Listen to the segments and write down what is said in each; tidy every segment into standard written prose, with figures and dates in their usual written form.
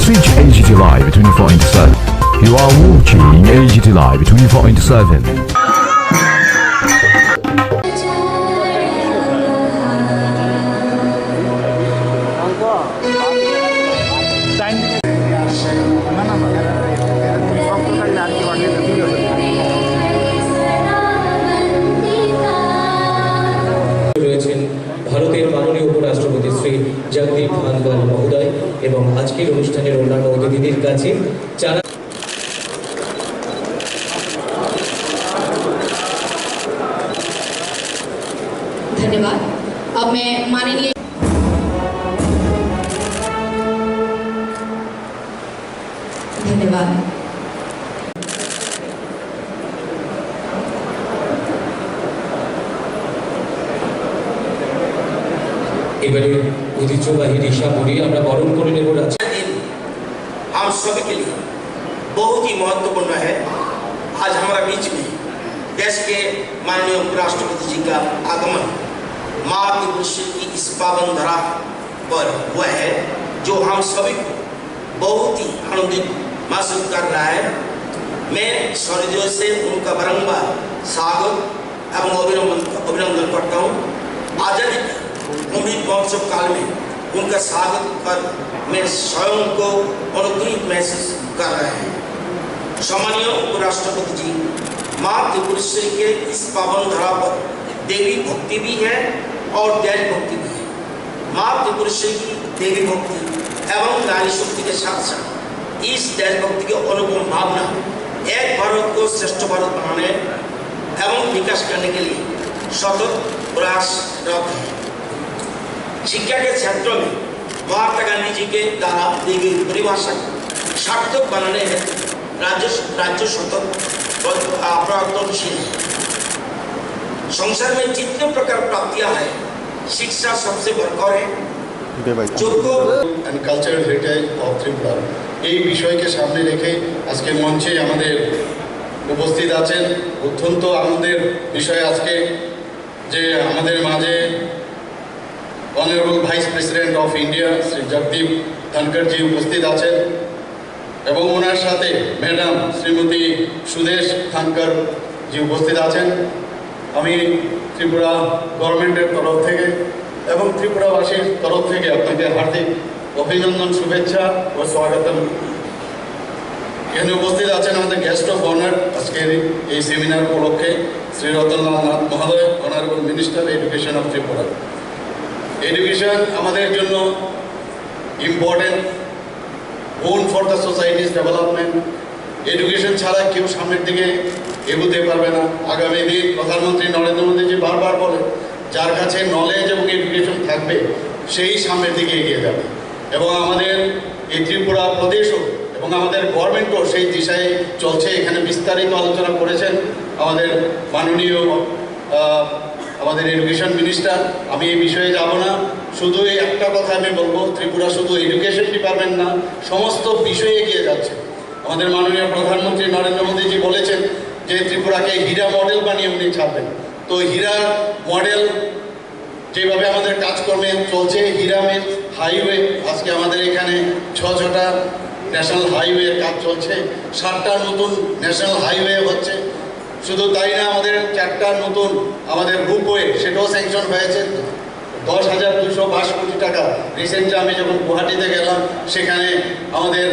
Switch AGT Live 24/7. You are watching AGT Live 24/7. ভারতের মাননীয় উপরাষ্ট্রপতি শ্রী জগদীপ ধনকর মহোদয় এবং আজকের অনুষ্ঠানের অন্যান্য অতিথিদের কাছে যারা धन्यवाद। अब मैं माननीय धन्यवाद। এবারে ঐতিহ্যবাহী রিশা পরি আমরা বরণ করে নেব। हम सभी के लिए बहुत ही महत्वपूर्ण है। आज हमारा बीच में देश के माननीय उपराष्ट्रपति जी का आगमन माँ के पुष्य की इस पावन धरा पर हुआ है, जो हम सभी को बहुत ही आनंदित महसूस कर रहा है। मैं सहृदय से उनका बारंबार स्वागत एवं अभिनंदन करता हूँ। आजादी अमृत महोत्सव काल में उनका स्वागत कर मैं स्वयं को अनुग्रहित महसूस कर रहे हैं। सम्मानीय उपराष्ट्रपति जी, माँ त्रिपुरेश्वरी के इस पावन धरा पर देवी भक्ति भी है और देश भक्ति भी है। माँ त्रिपुरेश्वरी की देवी भक्ति एवं नारी शक्ति के साथ साथ इस देश भक्ति की अनुपम भावना एक भारत को श्रेष्ठ भारत बनाने एवं विकास करने के लिए सतत प्रयासरत है। शिक्षा के क्षेत्र में महात्मा गांधी जी के द्वारा दी गई परिभाषा सार्थक बनाने में राज्य सतत प्रयत्नशील है। संसार में जितने प्रकार प्राप्तियां हैं, शिक्षा सबसे बढ़कर है। and cultural heritage of Tripura এই বিষয়কে সামনে রেখে আজকে মঞ্চে আমাদের উপস্থিত আছেন। অত্যন্ত আনন্দের বিষয় আজকে যে আমাদের মাঝে honourable vice president of India Shri Jagdeep Dhankhar ji উপস্থিত আছেন এবং ওনার সাথে ম্যাডাম শ্রীমতী সুদেশ ধনকর জি উপস্থিত আছেন। আমি ত্রিপুরা গভর্নমেন্টের তরফ থেকে এবং ত্রিপুরাবাসীর তরফ থেকে আপনাকে হার্দিক অভিনন্দন, শুভেচ্ছা ও স্বাগতম। এখানে উপস্থিত আছেন আমাদের গেস্ট অফ অনার আজকের এই সেমিনার উপলক্ষে শ্রী রতনলাল নাথ মহোদয়, honourable minister education of Tripura. Education আমাদের জন্য ইম্পর্টেন্ট, বোন for the societies development. Education ছাড়া কেউ সামনের দিকে এগোতে পারবে না। আগামী দিন প্রধানমন্ত্রী নরেন্দ্র মোদীজি বারবার বলে, যার কাছে নলেজ এবং এডুকেশন থাকবে সেই সামনের দিকে এগিয়ে যাবে। এবং আমাদের এই ত্রিপুরা প্রদেশও এবং আমাদের গভর্নমেন্টও সেই দিশায় চলছে। এখানে বিস্তারিত আলোচনা করেছেন আমাদের মাননীয় আমাদের এডুকেশন মিনিস্টার। আমি এই বিষয়ে যাব না, শুধু এই একটা কথা আমি বলবো, ত্রিপুরা শুধু এডুকেশন ডিপার্টমেন্ট না, সমস্ত বিষয়ে এগিয়ে যাচ্ছে। আমাদের মাননীয় প্রধানমন্ত্রী নরেন্দ্র মোদীজি বলেছেন যে ত্রিপুরাকে হীরা মডেল বানিয়ে উনি ছাড়বেন। তো হীরা মডেল যেভাবে আমাদের কাজকর্মে চলছে, হীরা মিন্স হাইওয়ে, আজকে আমাদের এখানে 6টা ন্যাশনাল হাইওয়ের কাজ চলছে, 7টা নতুন ন্যাশনাল হাইওয়ে হচ্ছে। শুধু তাই না, আমাদের 4টা নতুন আমাদের রুপওয়ে সেটাও স্যাংশন হয়েছে 10,222 কোটি টাকা। রিসেন্টলি আমি যখন গুয়াহাটিতে গেলাম, সেখানে আমাদের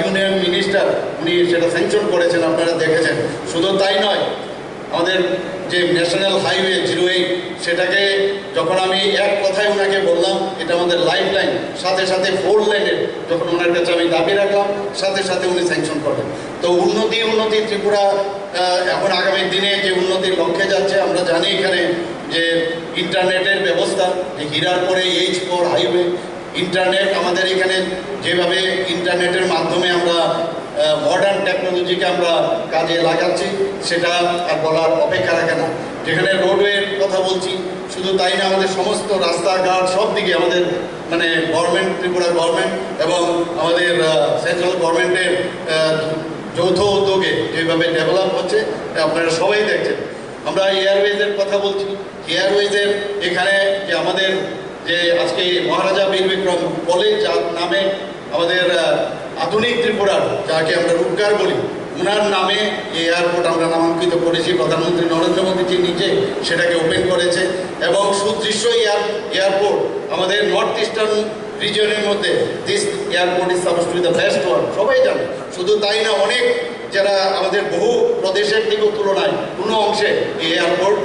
ইউনিয়ন মিনিস্টার উনি সেটা স্যাংশন করেছেন, আপনারা দেখেছেন। শুধু তাই নয়, আমাদের যে ন্যাশনাল হাইওয়ে 08 সেটাকে যখন আমি এক কথায় ওনাকে বললাম এটা আমাদের লাইফ লাইন, সাথে সাথে 4 লাইনের যখন ওনার কাছে আমি দাবি রাখলাম, সাথে সাথে উনি স্যাংশন করবেন। তো উন্নতি ত্রিপুরা এখন আগামী দিনে যে উন্নতির লক্ষ্যে যাচ্ছে। আমরা জানি এখানে যে ইন্টারনেটের ব্যবস্থা, যে হীরার পরে H4 হাইওয়ে, ইন্টারনেট আমাদের এখানে যেভাবে ইন্টারনেটের মাধ্যমে আমরা মডার্ন টেকনোলজিকে আমরা কাজে লাগাচ্ছি, সেটা আর বলার অপেক্ষা রাখে না। যেখানে রোডওয়ের কথা বলছি, শুধু তাই না, আমাদের সমস্ত রাস্তাঘাট সব দিকে আমাদের মানে গভর্নমেন্ট, ত্রিপুরা গভর্নমেন্ট এবং আমাদের সেন্ট্রাল গভর্নমেন্টের যৌথ উদ্যোগে যেভাবে ডেভেলপ হচ্ছে আপনারা সবাই দেখছেন। আমরা এয়ারওয়েজের কথা বলছি, এয়ারওয়েজের এখানে যে আমাদের যে আজকে মহারাজা বীর বিক্রম কলেজ, যার নামে আমাদের আধুনিক ত্রিপুরার, যাকে আমরা রূপকার বলি, ওনার নামে এই এয়ারপোর্ট আমরা নামাঙ্কিত করেছি। প্রধানমন্ত্রী নরেন্দ্র মোদীজি নিজে সেটাকে ওপেন করেছে এবং সুদৃশ্য এয়ারপোর্ট আমাদের নর্থ ইস্টার্ন রিজনের মধ্যে this airport is suppose two B the best one, সবাই জানে। শুধু তাই না, অনেক যারা আমাদের বহু প্রদেশের দিকেও তুলনায় কোনো অংশে এই এয়ারপোর্ট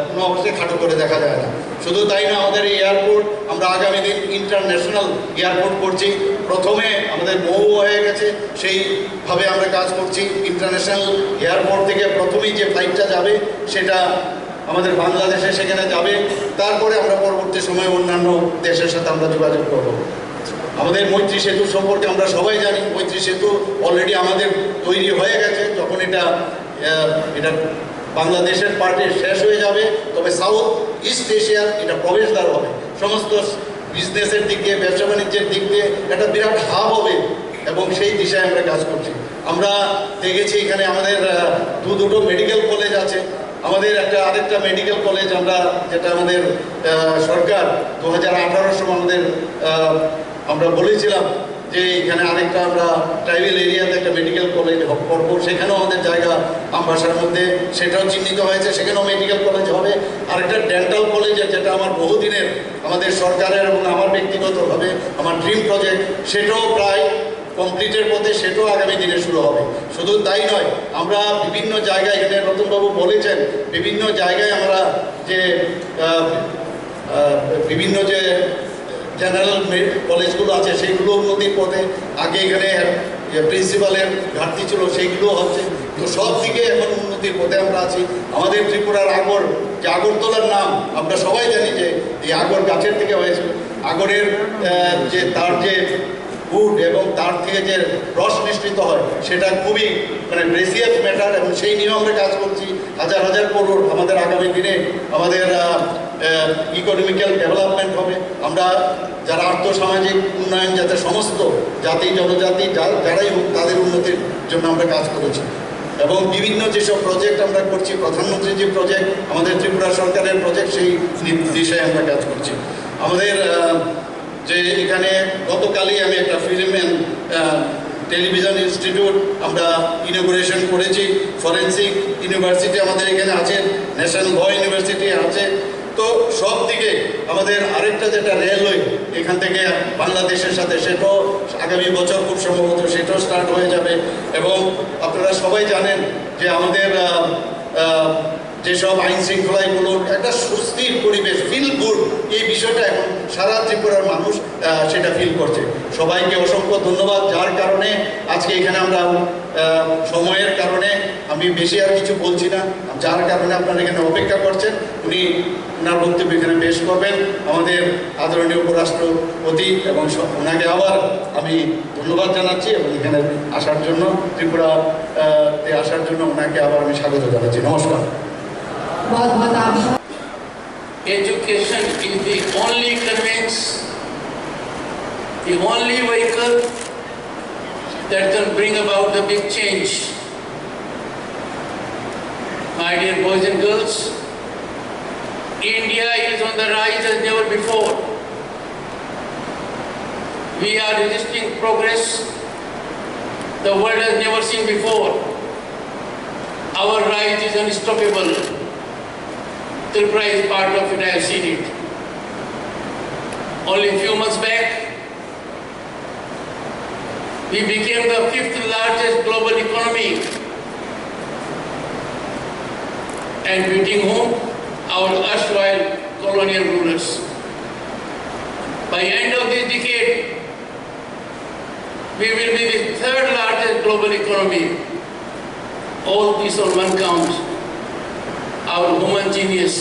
কোনো অংশে খাটো করে দেখা যায় না। শুধু তাই না, আমাদের এই এয়ারপোর্ট আমরা আগামী দিন ইন্টারন্যাশনাল এয়ারপোর্ট করছি। প্রথমে আমাদের মৌ হয়ে গেছে, সেইভাবে আমরা কাজ করছি। ইন্টারন্যাশনাল এয়ারপোর্ট থেকে প্রথমেই যে ফ্লাইটটা যাবে সেটা আমাদের বাংলাদেশে সেখানে যাবে। তারপরে আমরা পরবর্তী সময়ে অন্যান্য দেশের সাথে আমরা যোগাযোগ করব। আমাদের মৈত্রী সেতু সম্পর্কে আমরা সবাই জানি। মৈত্রী সেতু অলরেডি আমাদের তৈরি হয়ে গেছে। যখন এটা বাংলাদেশের পার্টে শেষ হয়ে যাবে, তবে সাউথ ইস্ট এশিয়ার এটা প্রবেশদ্বার হবে। সমস্ত বিজনেসের দিক দিয়ে, ব্যবসা বাণিজ্যের দিক দিয়ে একটা বিরাট হাব হবে এবং সেই দিশায় আমরা কাজ করছি। আমরা দেখেছি এখানে আমাদের দুটো মেডিকেল কলেজ আছে। আমাদের আরেকটা মেডিকেল কলেজ যেটা আমাদের সরকার 2018 সময় আমরা বলেছিলাম যে এখানে আরেকটা আমরা ট্রাইবেল এরিয়াতে একটা মেডিকেল কলেজ করবো। সেখানেও আমাদের জায়গা আমবাসার মধ্যে, সেটাও চিহ্নিত হয়েছে, সেখানেও মেডিকেল কলেজ হবে। আরেকটা ডেন্টাল কলেজ, যেটা আমার বহুদিনের আমাদের সরকারের এবং আমার ব্যক্তিগতভাবে আমার ড্রিম প্রজেক্ট, সেটাও প্রায় কমপ্লিটের পথে, সেটাও আগামী দিনে শুরু হবে। শুধু তাই নয়, আমরা বিভিন্ন জায়গায়, এখানে রতনবাবু বলেছেন, বিভিন্ন জায়গায় আমরা যে বিভিন্ন যে জেনারেল কলেজগুলো আছে সেইগুলো উন্নতির পথে। আগে এখানে প্রিন্সিপালের ঘাটতি ছিল, সেইগুলো হচ্ছে। তো সব দিকে এখন উন্নতির পথে আমরা আছি। আমাদের ত্রিপুরার আগর, যে আগরতলার নাম আমরা সবাই জানি যে এই আগর গাছের থেকে হয়েছিল। আগরের যে তার যে উড এবং তার থেকে যে রস নিষ্কৃত হয়, সেটা খুবই প্রেসিয়াস ম্যাটার এবং সেই নিয়েও আমরা কাজ করছি। হাজার হাজার করোড় আমাদের আগামী দিনে আমাদের ইকোনমিক্যাল ডেভেলপমেন্ট হবে। আমরা যারা আর্থসামাজিক উন্নয়ন, যাতে সমস্ত জাতি জনজাতি যারাই হোক তাদের উন্নতির জন্য আমরা কাজ করেছি এবং বিভিন্ন যেসব প্রজেক্ট আমরা করছি, প্রধানমন্ত্রী যে প্রজেক্ট, আমাদের ত্রিপুরা সরকারের প্রজেক্ট, সেই দিশায় আমরা কাজ করছি। আমাদের যে এখানে গতকালই আমি একটা ফিল্ম অ্যান্ড টেলিভিশন ইনস্টিটিউট আমরা ইনগুরেশন করেছি। ফরেন্সিক ইউনিভার্সিটি আমাদের এখানে আছে, ন্যাশনাল ল ইউনিভার্সিটি আছে। তো সব দিকে আমাদের আরেকটা যেটা রেলওয়ে এখান থেকে বাংলাদেশের সাথে, সেটাও আগামী বছর খুব সম্ভবত সেটাও স্টার্ট হয়ে যাবে। এবং আপনারা সবাই জানেন যে আমাদের যেসব আইন শৃঙ্খলাগুলো একটা সুস্থির পরিবেশ, ফিল গুড, এই বিষয়টা এখন সারা ত্রিপুরার মানুষ সেটা ফিল করছে। সবাইকে অসংখ্য ধন্যবাদ। যার কারণে আজকে এখানে আমরা সময়ের কারণে আমি বেশি আর কিছু বলছি না, যার কারণে আপনারা এখানে অপেক্ষা করছেন। উনি ওনার বক্তব্য এখানে পেশ করবেন, আমাদের আদরণীয় উপরাষ্ট্রপতি, এবং ওনাকে আবার আমি ধন্যবাদ জানাচ্ছি এবং এখানে আসার জন্য, ত্রিপুরাতে আসার জন্য ওনাকে আবার আমি স্বাগত জানাচ্ছি। নমস্কার। बहुत बहुत आभार। Education is the only conveyance, the only vehicle that can bring about the big change. My dear boys and girls, India is on the rise as never before. We are registering progress the world has never seen before. Our rise is unstoppable. Tripura is part of it, I have seen it. Only a few months back, we became the 5th largest global economy, and beating home our erstwhile colonial rulers. By end of this decade, we will be the 3rd largest global economy. All this on one count. Our human genius,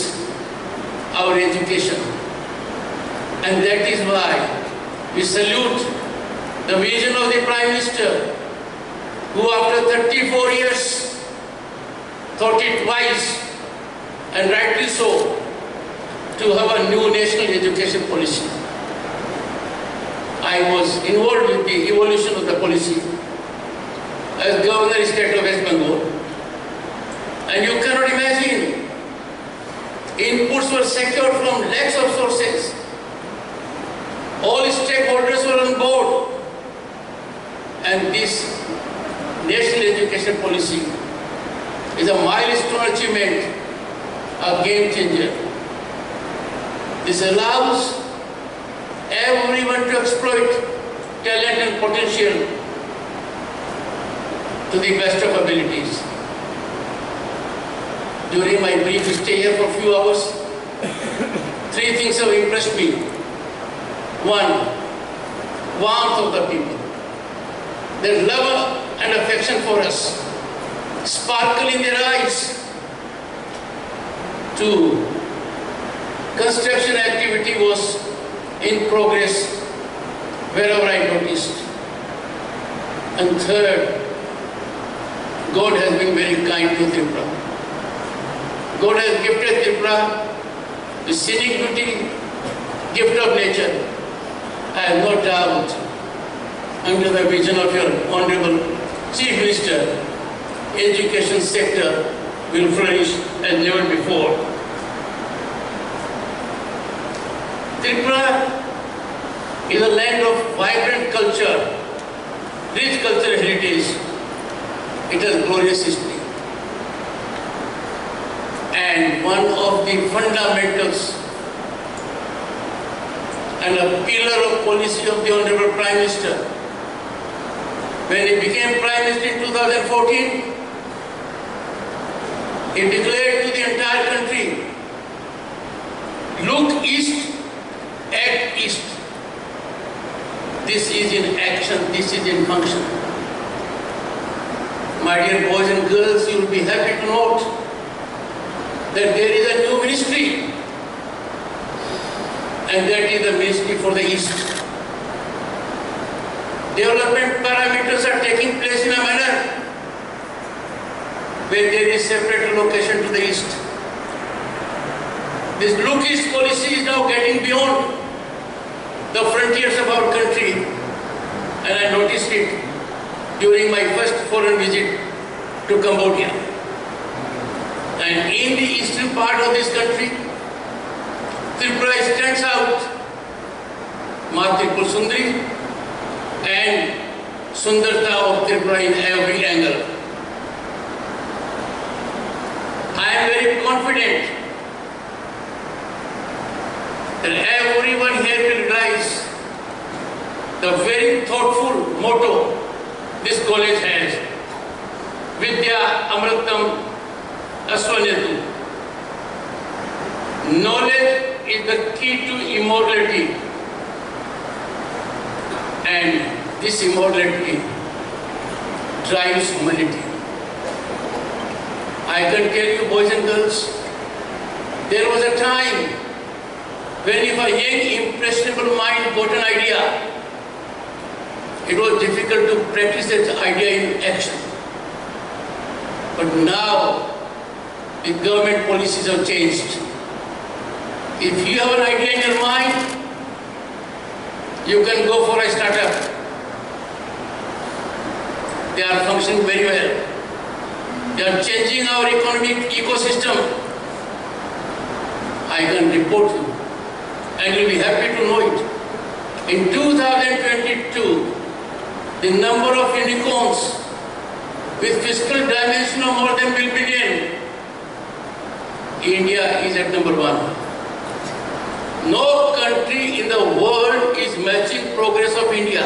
our education. And that is why we salute the vision of the Prime Minister, who after 34 years thought it wise, and rightly so, to have a new national education policy. I was involved with the evolution of the policy as Governor State of West Bengal. And you cannot imagine, inputs were secured from lakhs of sources. All stakeholders were on board. And this national education policy is a milestone achievement, a game changer. This allows everyone to exploit talent and potential to the best of abilities. During my brief stay here for a few hours, three things have impressed me. One, warmth of the people. Their love and affection for us, sparkle in their eyes. Two, construction activity was in progress wherever I noticed. And third, God has been very kind to Tripura. God has gifted Tripura the scenic beauty, gift of nature. I have no doubt, under the vision of your Honorable Chief Minister, education sector will flourish as never before. Tripura is a land of vibrant culture, rich cultural heritage. It has glorious history. And one of the fundamentals and a pillar of policy of the Honorable Prime Minister, when he became Prime Minister in 2014, he declared to the entire country, look east, act east. This is in action, this is in function. My dear boys and girls, you will be happy to note that there is a new ministry, and that is the Ministry for the East. Development parameters are taking place in a manner where there is separate allocation to the East. This look east policy is now getting beyond the frontiers of our country, and I noticed it during my first foreign visit to Cambodia. And in the eastern part of this country, Tripura stands out. Matripur Sundari and Sundarta of Tripura in every angle. I am very confident that everyone here will realize the very thoughtful motto this college has, Vidya Amritam Aswanyatu. Knowledge is the key to immortality, and this immortality drives humanity. I can tell you, boys and girls, there was a time when if a young impressionable mind got an idea, it was difficult to practice that idea in action. But now, the government policies have changed. If you have an idea in your mind, you can go for a startup. They are functioning very well. They are changing our economic ecosystem. I can report you, and you'll be happy to know it. In 2022, the number of unicorns with fiscal dimension of more than $1 billion, India is at number 1. No country in the world is matching progress of India.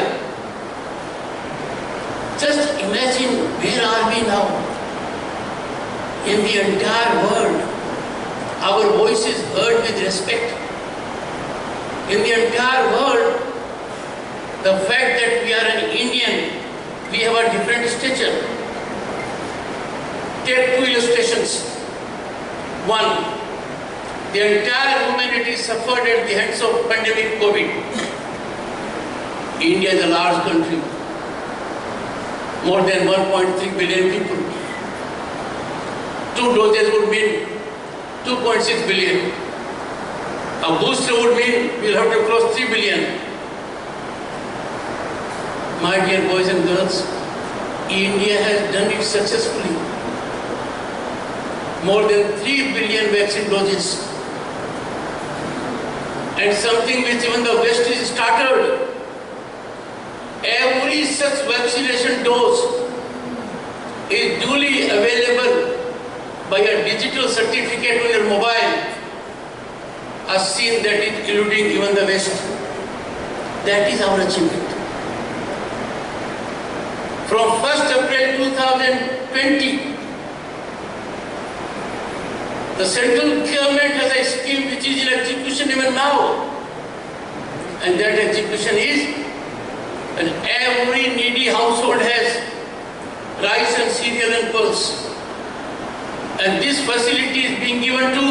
Just imagine, where are we now? In the entire world, our voice is heard with respect. In the entire world, the fact that we are an Indian, we have a different stature. Take two illustrations. One, the entire humanity suffered at the hands of pandemic COVID. India is a large country, more than 1.3 billion people. 2 doses would mean 2.6 billion. A booster would mean we'll have to cross 3 billion. My dear boys and girls, India has done it successfully. More than 3 billion vaccine doses. And something which even the West is startled. Every such vaccine vaccination dose is duly available by a digital certificate on your mobile, a scene that is eluding even the West. That is our achievement. From 1st April 2020, the central government has a scheme which is in execution even now. And that execution is that every needy household has rice and cereal and pulse. And this facility is being given to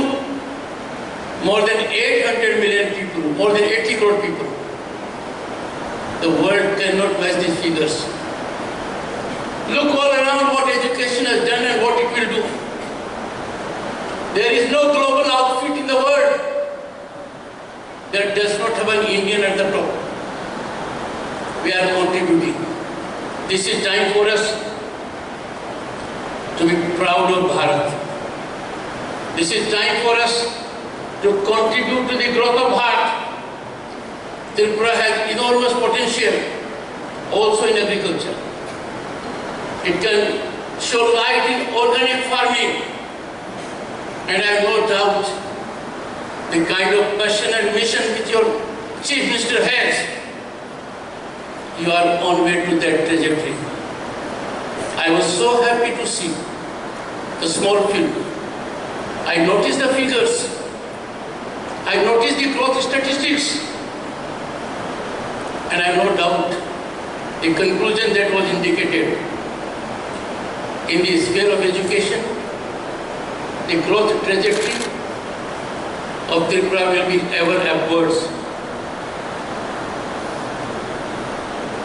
more than 800 million people, more than 80 crore people. The world cannot match these figures. Look all around what education has done and what it will do. There is no global outfit in the world that does not have an Indian at the top. We are contributing. This is time for us to be proud of Bharat. This is time for us to contribute to the growth of Bharat. Tripura has enormous potential also in agriculture. It can show light in organic farming. And I have no doubt the kind of passion and mission which your Chief Minister has, you are on way to that trajectory. I was so happy to see the small field. I noticed the figures. I noticed the growth statistics. And I have no doubt the conclusion that was indicated in the sphere of education, the growth trajectory of Tripura will be ever upwards.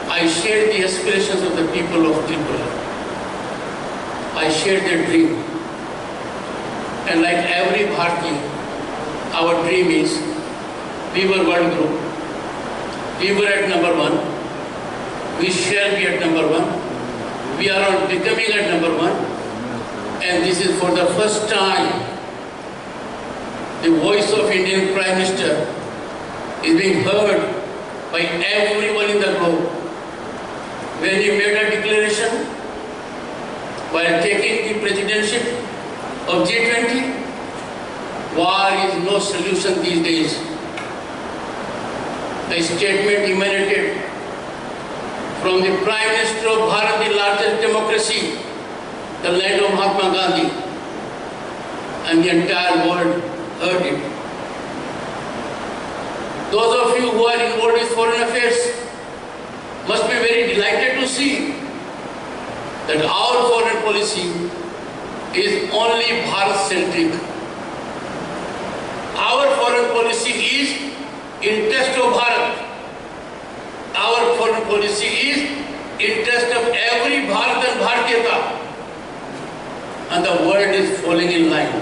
I share the aspirations of the people of Tripura. I share their dream. And like every Bharatiya, our dream is, we were world group. We were at number 1. We shall be at number 1. We are on becoming at number 1. And this is for the first time the voice of Indian Prime Minister is being heard by everyone in the globe. When he made a declaration while taking the presidency of G20, war is no solution these days. The statement emanated from the Prime Minister of Bharat, the largest democracy, the land of Mahatma Gandhi, and the entire world heard it. Those of you who are involved in foreign affairs must be very delighted to see that our foreign policy is only Bharat-centric. Our foreign policy is interest of Bharat. Our foreign policy is interest of every Bharat and Bharatiyata. And the world is falling in line.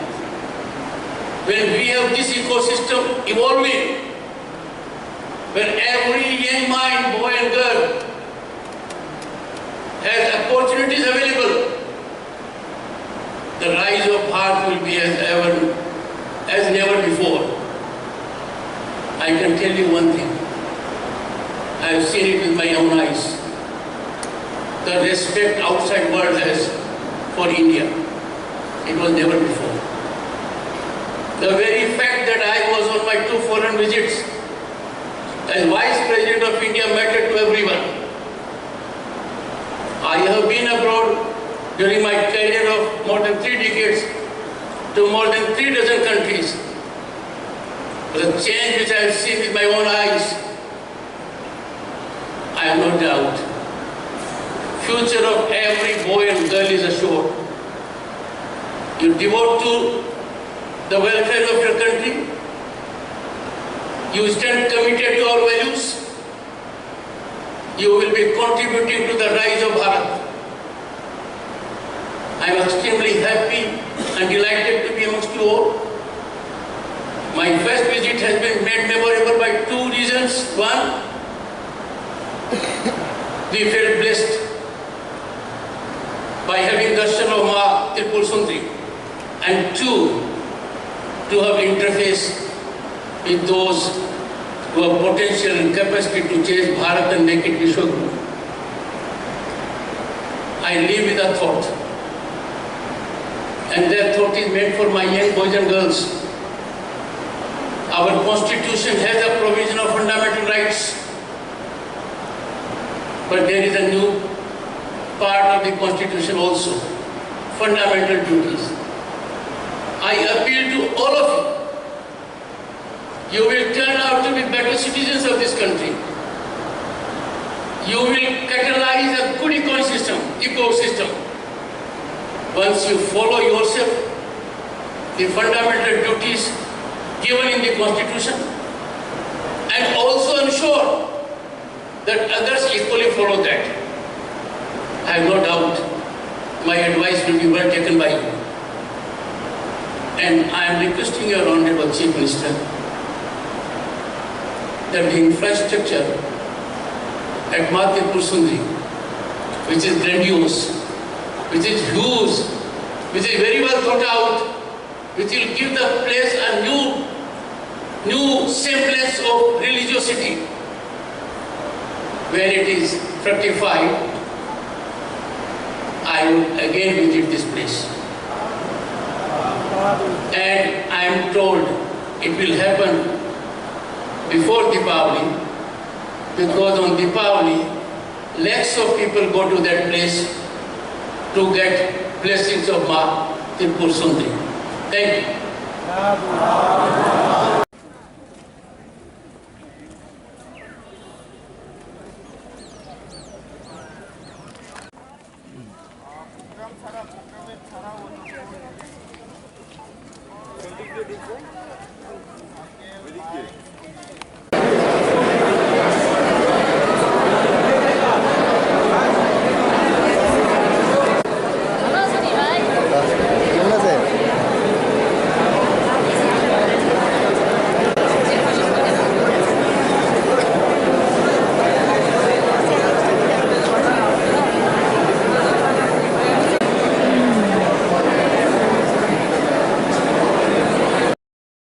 When we have this ecosystem evolving, where every young mind, boy and girl, has opportunities available, the rise of Bharat will be as never before. I can tell you one thing. I have seen it with my own eyes. The respect outside world has for India. It was never before. The very fact that I was on my 2 foreign visits as Vice President of India mattered to everyone. I have been abroad during my career of more than 3 decades to more than 3 dozen countries. The change which I have seen with my own eyes, I have no doubt. Future of every boy and girl is assured. You devote to the welfare of your country. You stand committed to our values. You will be contributing to the rise of Bharat. I am extremely happy and delighted to be amongst you all. My first visit has been made memorable by 2 reasons. One, we felt blessed by having darshan of Ma Tripur Sundari. And 2, to have interface with those who have potential and capacity to change Bharat and make it Vishwaguru. I live with a thought. And that thought is meant for my young boys and girls. Our constitution has a provision of fundamental rights. But there is a new part of the constitution also, fundamental duties. I appeal to all of you. You will turn out to be better citizens of this country. You will catalyze a good ecosystem. Once you follow yourself, the fundamental duties given in the constitution, and also ensure that others equally follow that. I have no doubt my advice will be well taken by you. And I am requesting your Honorable Chief Minister that the infrastructure at Madhepur Sundri, which is grandiose, which is huge, which is very well thought out, which will give the place a new semblance of religiosity. When it is fructified, I will again visit this place. And I am told it will happen before Deepavali, because on Deepavali, lakhs of people go to that place to get blessings of Ma Tirupur Sundri. Thank you. ছাড়া